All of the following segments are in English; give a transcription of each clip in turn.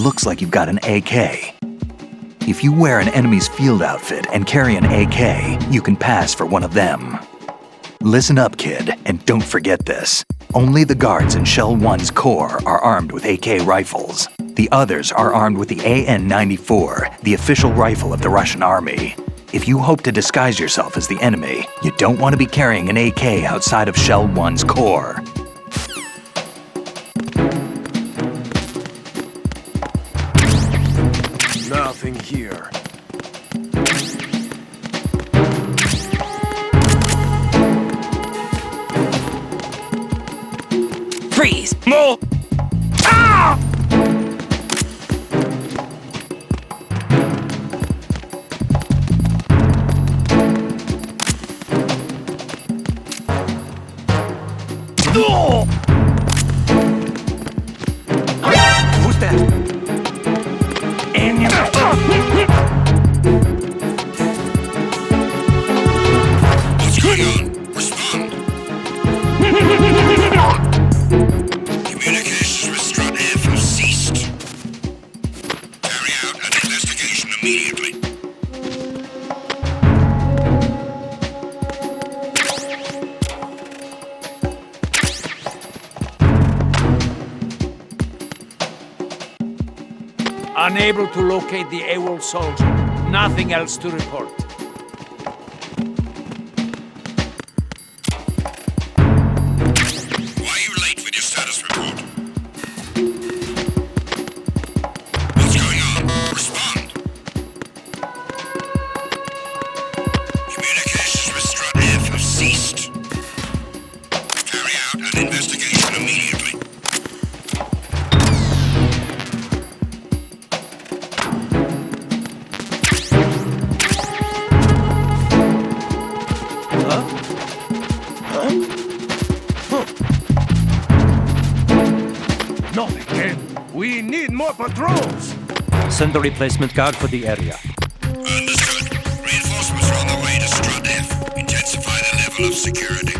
looks like you've got an AK. If you wear an enemy's field outfit and carry an AK, you can pass for one of them. Listen up, kid, and don't forget this. Only the guards in Shell 1's core are armed with AK rifles. The others are armed with the AN-94, the official rifle of the Russian army. If you hope to disguise yourself as the enemy, you don't want to be carrying an AK outside of Shell 1's core. Nothing here. Freeze! More! Ah! Oh! Who's that? What's going on? Respond. Communications with Strut F have ceased. Carry out an investigation immediately. Unable to locate the AWOL soldier. Nothing else to report. Why are you late with your status report? What's going on? Respond. Communications with Strut F have ceased. Carry out an investigation immediately. Not again. We need more patrols. Send a replacement guard for the area. Understood. Reinforcements are on the way to Strut F. Intensify the level of security.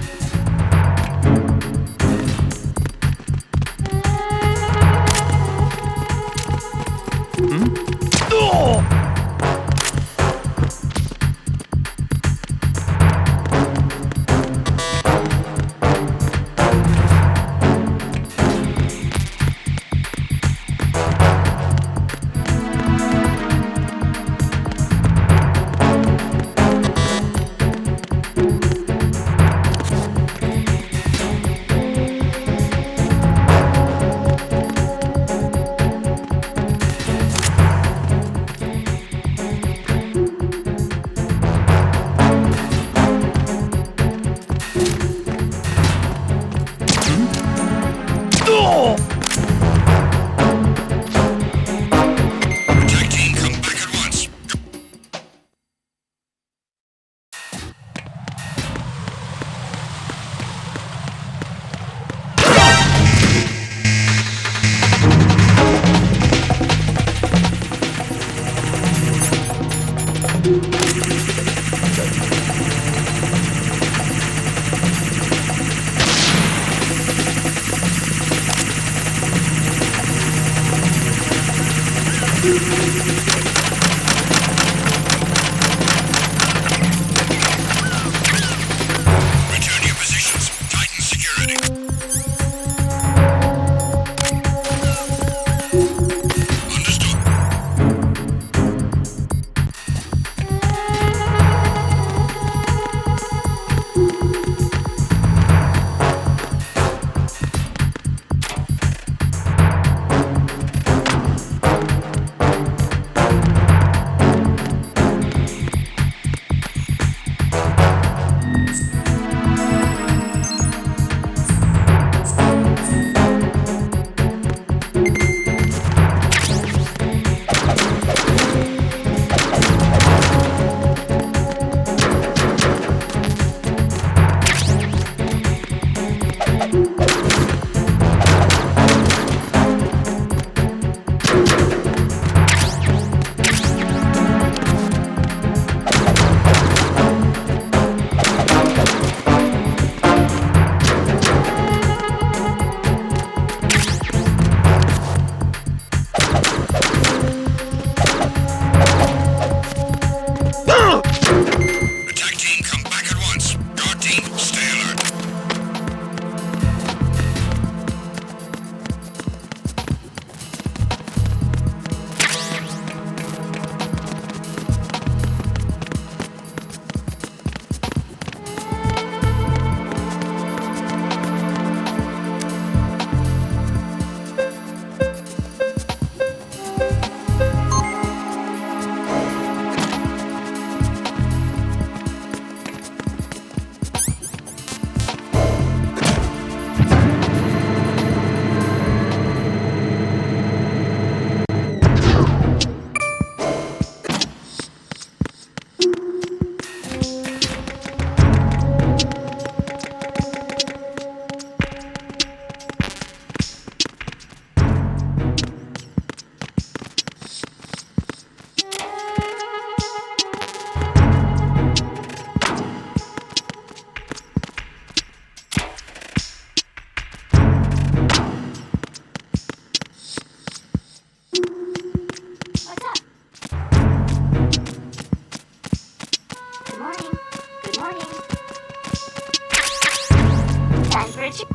Time for a treat.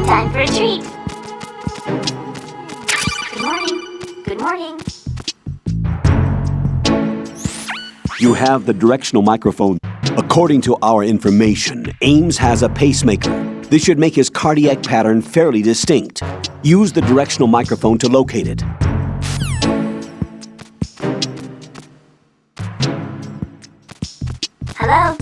Time for a treat. Good morning. Good morning. You have the directional microphone. According to our information, Ames has a pacemaker. This should make his cardiac pattern fairly distinct. Use the directional microphone to locate it. Hello?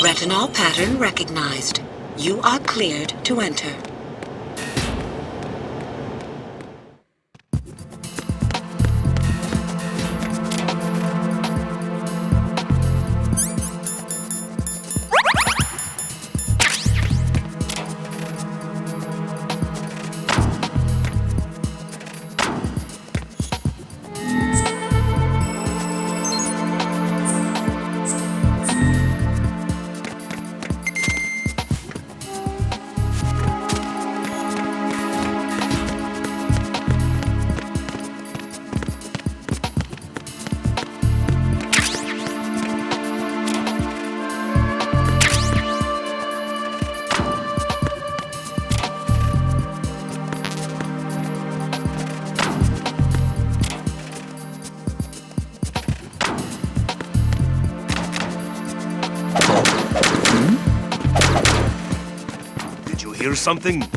Retinol pattern recognized. You are cleared to enter. Hear something?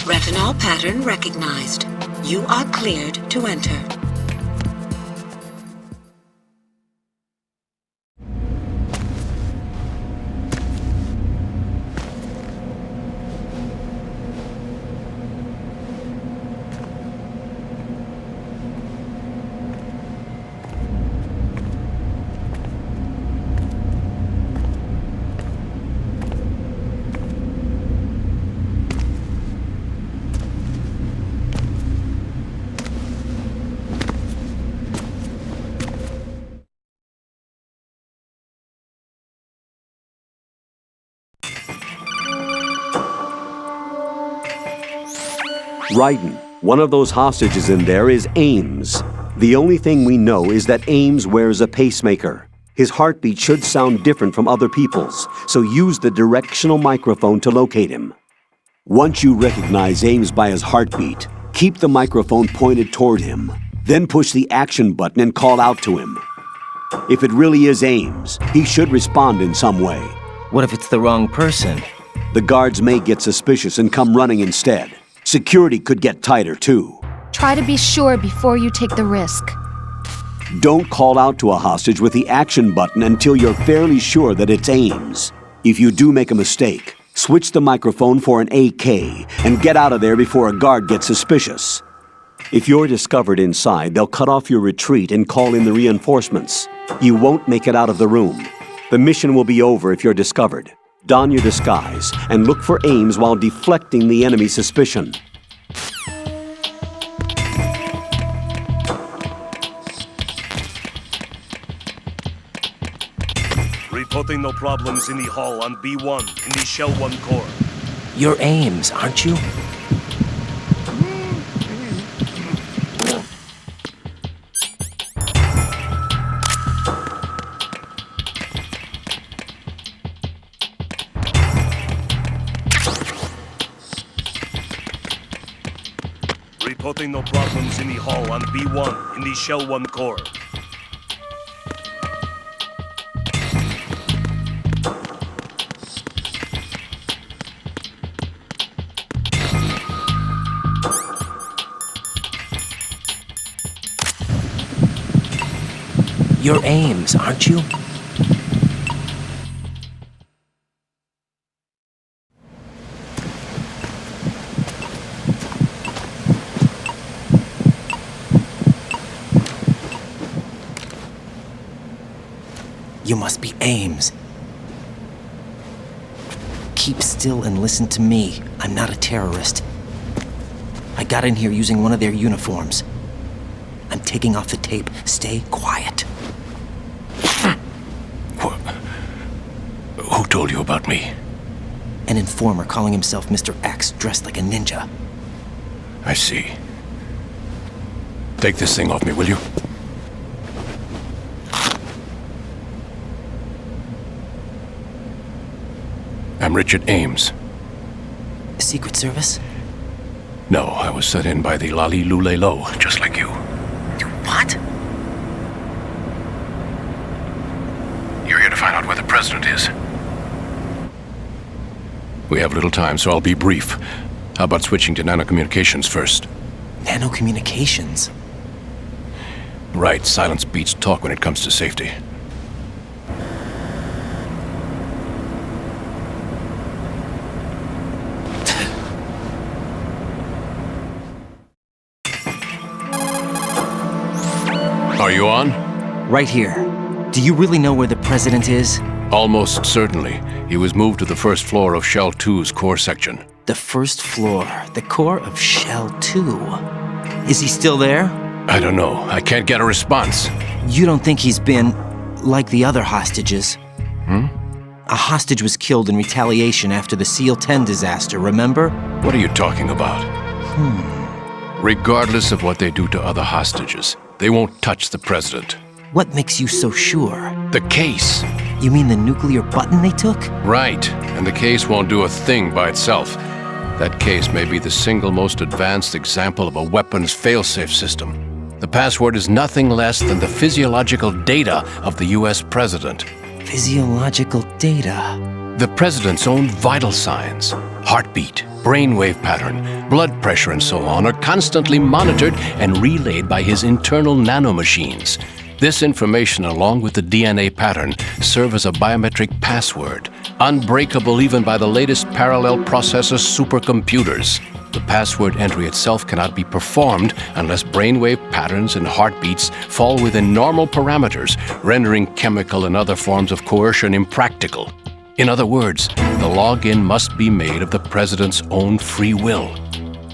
Retinol pattern recognized. You are cleared to enter. Raiden, one of those hostages in there is Ames. The only thing we know is that Ames wears a pacemaker. His heartbeat should sound different from other people's, so use the directional microphone to locate him. Once you recognize Ames by his heartbeat, keep the microphone pointed toward him. Then push the action button and call out to him. If it really is Ames, he should respond in some way. What if it's the wrong person? The guards may get suspicious and come running instead. Security could get tighter, too. Try to be sure before you take the risk. Don't call out to a hostage with the action button until you're fairly sure that it's Ames. If you do make a mistake, Switch the microphone for an AK and get out of there before a guard gets suspicious. If you're discovered inside, they'll cut off your retreat and call in the reinforcements. You won't make it out of the room. The mission will be over if you're discovered. Don your disguise and look for Ames while deflecting the enemy's suspicion. Reporting no problems in the hall on B1 in the Shell 1 core. You're Ames, aren't you? Reporting no problems in the hall on B1 in the Shell 1 core. You're Ames, aren't you? You must be Ames. Keep still and listen to me. I'm not a terrorist. I got in here using one of their uniforms. I'm taking off the tape. Stay quiet. Who told you about me? An informer calling himself Mr. X, dressed like a ninja. I see. Take this thing off me, will you? I'm Richard Ames. Secret Service? No, I was set in by the Lali Lule Lo, just like you. What? You're here to find out where the president is. We have little time, so I'll be brief. How about switching to nanocommunications first? Nanocommunications? Right, silence beats talk when it comes to safety. Are you on? Right here. Do you really know where the president is? Almost certainly. He was moved to the first floor of Shell 2's core section. The first floor, the core of Shell 2. Is he still there? I don't know. I can't get a response. You don't think he's been like the other hostages? A hostage was killed in retaliation after the SEAL 10 disaster, remember? What are you talking about? Regardless of what they do to other hostages, they won't touch the president. What makes you so sure? The case. You mean the nuclear button they took? Right. And the case won't do a thing by itself. That case may be the single most advanced example of a weapons failsafe system. The password is nothing less than the physiological data of the US president. Physiological data? The president's own vital signs, heartbeat, brainwave pattern, blood pressure, and so on, are constantly monitored and relayed by his internal nanomachines. This information, along with the DNA pattern, serve as a biometric password, unbreakable even by the latest parallel processor supercomputers. The password entry itself cannot be performed unless brainwave patterns and heartbeats fall within normal parameters, rendering chemical and other forms of coercion impractical. In other words, the login must be made of the president's own free will.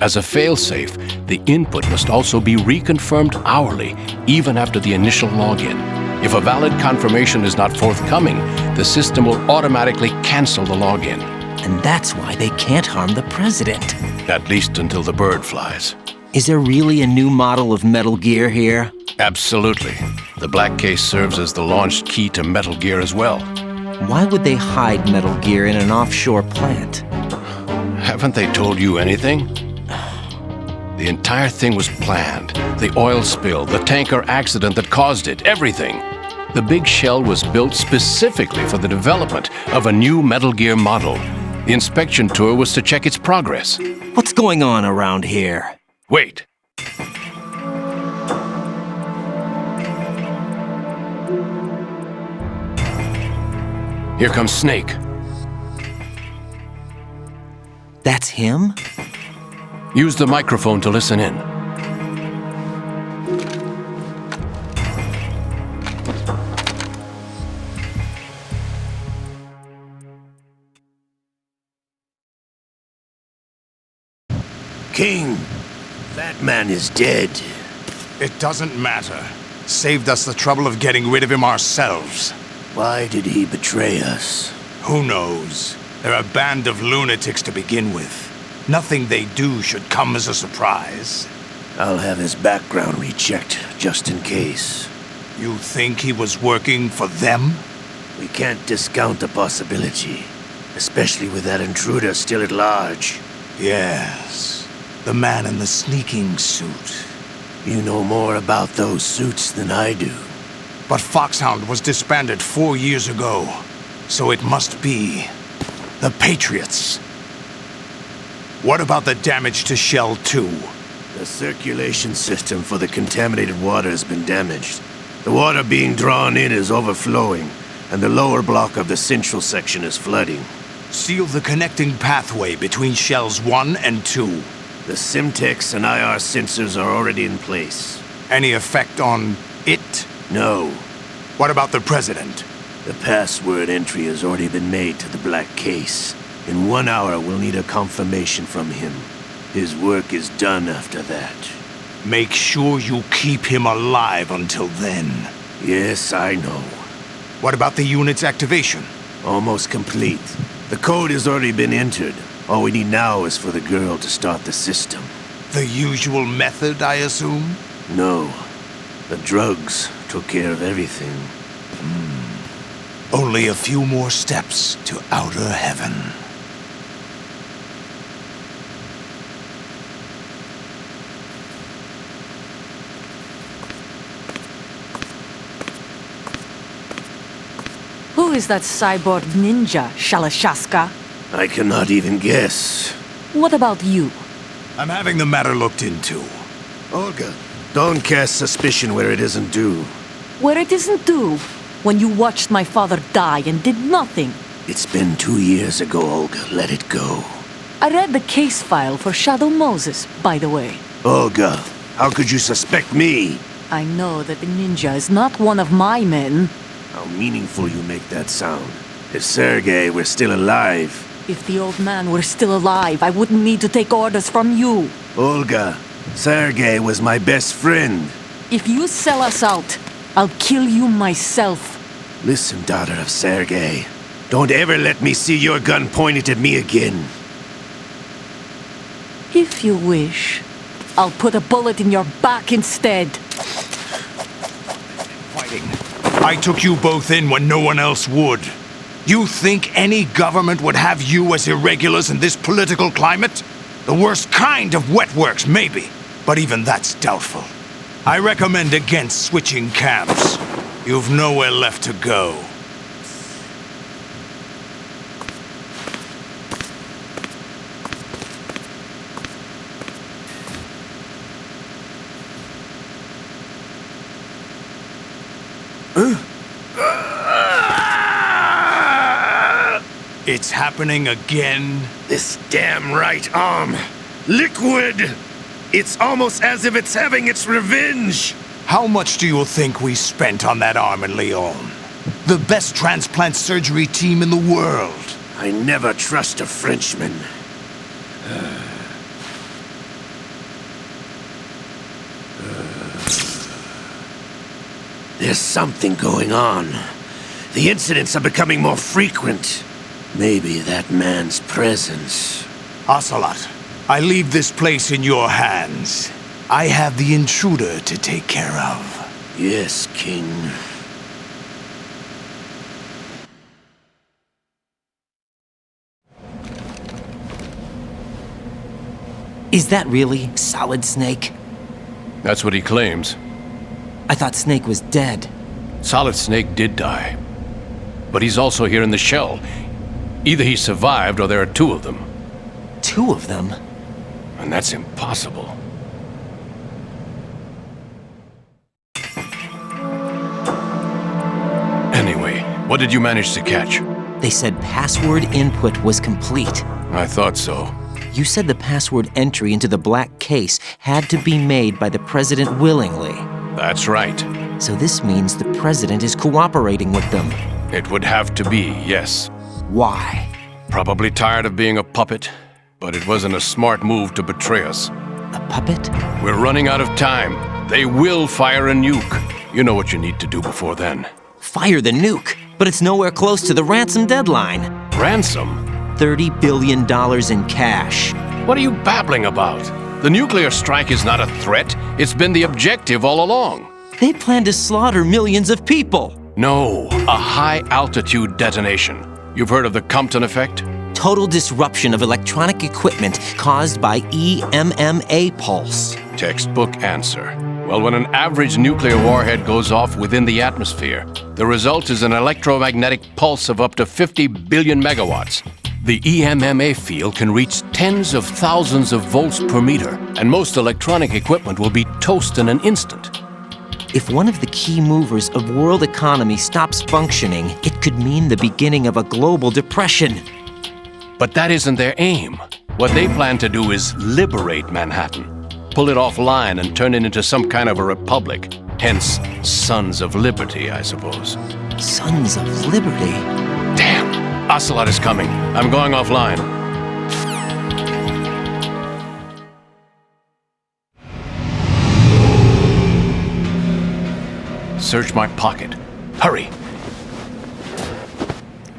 As a failsafe, the input must also be reconfirmed hourly, even after the initial login. If a valid confirmation is not forthcoming, the system will automatically cancel the login. And that's why they can't harm the president. At least until the bird flies. Is there really a new model of Metal Gear here? Absolutely. The black case serves as the launch key to Metal Gear as well. Why would they hide Metal Gear in an offshore plant? Haven't they told you anything? The entire thing was planned. The oil spill, the tanker accident that caused it, everything. The big shell was built specifically for the development of a new Metal Gear model. The inspection tour was to check its progress. What's going on around here? Wait. Here comes Snake. That's him? Use the microphone to listen in. King, that man is dead. It doesn't matter. Saved us the trouble of getting rid of him ourselves. Why did he betray us? Who knows? They're a band of lunatics to begin with. Nothing they do should come as a surprise. I'll have his background rechecked, just in case. You think he was working for them? We can't discount the possibility, especially with that intruder still at large. Yes, the man in the sneaking suit. You know more about those suits than I do. But Foxhound was disbanded 4 years ago, so it must be the Patriots. What about the damage to Shell 2? The circulation system for the contaminated water has been damaged. The water being drawn in is overflowing, and the lower block of the central section is flooding. Seal the connecting pathway between Shells 1 and 2. The Simtex and IR sensors are already in place. Any effect on it? No. What about the President? The password entry has already been made to the black case. In 1 hour, we'll need a confirmation from him. His work is done after that. Make sure you keep him alive until then. Yes, I know. What about the unit's activation? Almost complete. The code has already been entered. All we need now is for the girl to start the system. The usual method, I assume? No. The drugs took care of everything. Only a few more steps to outer heaven. Who is that cyborg ninja, Shalashaska? I cannot even guess. What about you? I'm having the matter looked into. Olga, don't cast suspicion where it isn't due. Where it isn't due? When you watched my father die and did nothing. It's been 2 years ago, Olga. Let it go. I read the case file for Shadow Moses, by the way. Olga, how could you suspect me? I know that the ninja is not one of my men. How meaningful you make that sound. If Sergei were still alive... If the old man were still alive, I wouldn't need to take orders from you. Olga, Sergei was my best friend. If you sell us out, I'll kill you myself. Listen, daughter of Sergei. Don't ever let me see your gun pointed at me again. If you wish, I'll put a bullet in your back instead. Fighting. I took you both in when no one else would. You think any government would have you as irregulars in this political climate? The worst kind of wet works, maybe. But even that's doubtful. I recommend against switching camps. You've nowhere left to go. It's happening again? This damn right arm. Liquid! It's almost as if it's having its revenge! How much do you think we spent on that arm in Lyon? The best transplant surgery team in the world. I never trust a Frenchman. There's something going on. The incidents are becoming more frequent. Maybe that man's presence. Ocelot, I leave this place in your hands. I have the intruder to take care of. Yes, King. Is that really Solid Snake? That's what he claims. I thought Snake was dead. Solid Snake did die. But he's also here in the shell. Either he survived or there are two of them. Two of them? And that's impossible. Anyway, what did you manage to catch? They said password input was complete. I thought so. You said the password entry into the black case had to be made by the president willingly. That's right. So this means the president is cooperating with them. It would have to be, yes. Why? Probably tired of being a puppet, but it wasn't a smart move to betray us. A puppet? We're running out of time. They will fire a nuke. You know what you need to do before then. Fire the nuke? But it's nowhere close to the ransom deadline. Ransom? $30 billion in cash. What are you babbling about? The nuclear strike is not a threat. It's been the objective all along. They plan to slaughter millions of people. No, a high-altitude detonation. You've heard of the Compton effect? Total disruption of electronic equipment caused by EMMA pulse. Textbook answer. Well, when an average nuclear warhead goes off within the atmosphere, the result is an electromagnetic pulse of up to 50 billion megawatts. The EMMA field can reach tens of thousands of volts per meter, and most electronic equipment will be toast in an instant. If one of the key movers of world economy stops functioning, it could mean the beginning of a global depression. But that isn't their aim. What they plan to do is liberate Manhattan. Pull it offline and turn it into some kind of a republic. Hence, Sons of Liberty, I suppose. Sons of Liberty? Damn! Ocelot is coming. I'm going offline. Search my pocket. Hurry!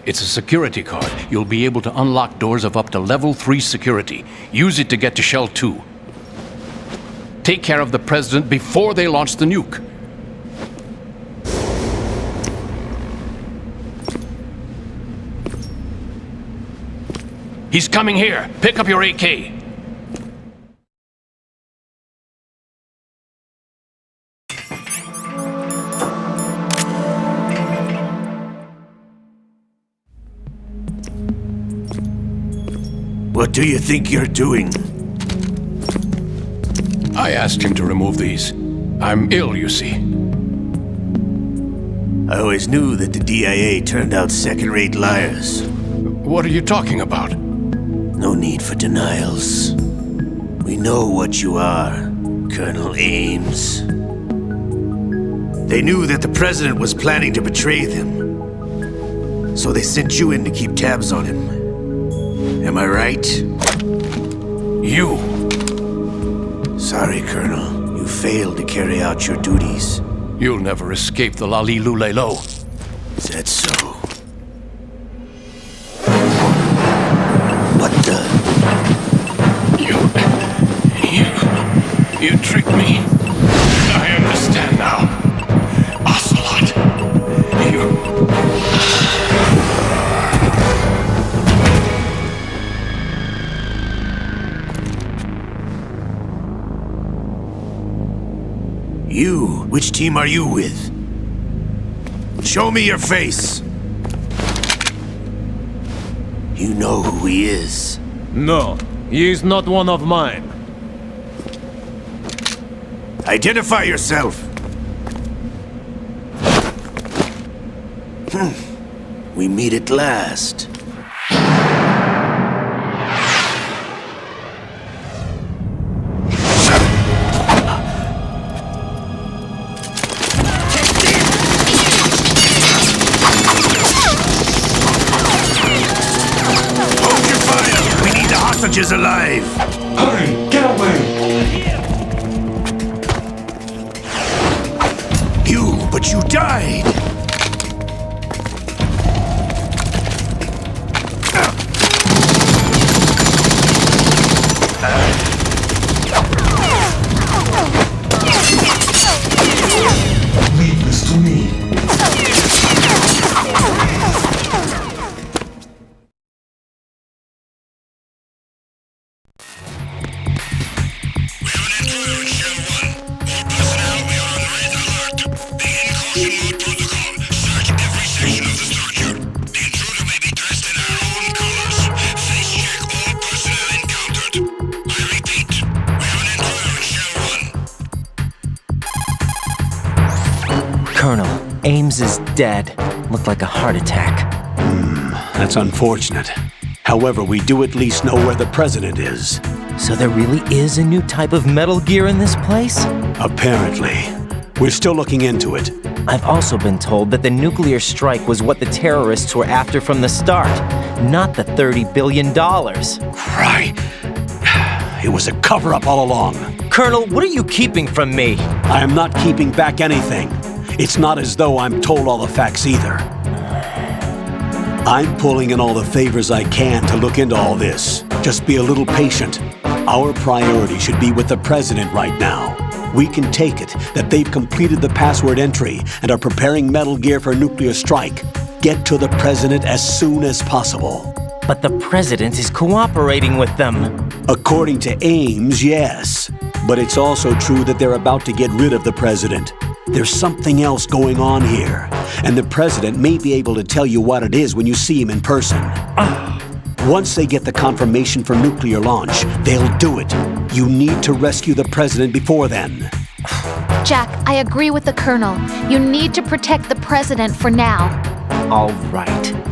It's a security card. You'll be able to unlock doors of up to level 3 security. Use it to get to Shell 2. Take care of the president before they launch the nuke. He's coming here. Pick up your AK. What do you think you're doing? I asked him to remove these. I'm ill, you see. I always knew that the DIA turned out second-rate liars. What are you talking about? No need for denials. We know what you are, Colonel Ames. They knew that the president was planning to betray them. So they sent you in to keep tabs on him. Am I right? You! Sorry, Colonel. You failed to carry out your duties. You'll never escape the Lalilulelo. Is that so? What the? You tricked me. I understand now. Ocelot. You? Which team are you with? Show me your face. You know who he is. No, he is not one of mine. Identify yourself. We meet at last. Hold your fire! We need the hostages alive! Hurry! Get away! But you died! Leave this to me. Colonel, Ames is dead. Looked like a heart attack. That's unfortunate. However, we do at least know where the president is. So there really is a new type of Metal Gear in this place? Apparently. We're still looking into it. I've also been told that the nuclear strike was what the terrorists were after from the start, not the $30 billion. Right. It was a cover-up all along. Colonel, what are you keeping from me? I am not keeping back anything. It's not as though I'm told all the facts either. I'm pulling in all the favors I can to look into all this. Just be a little patient. Our priority should be with the president right now. We can take it that they've completed the password entry and are preparing Metal Gear for nuclear strike. Get to the president as soon as possible. But the president is cooperating with them. According to Ames, yes. But it's also true that they're about to get rid of the president. There's something else going on here, and the president may be able to tell you what it is when you see him in person. Once they get the confirmation for nuclear launch, they'll do it. You need to rescue the president before then. Jack, I agree with the Colonel. You need to protect the president for now. All right.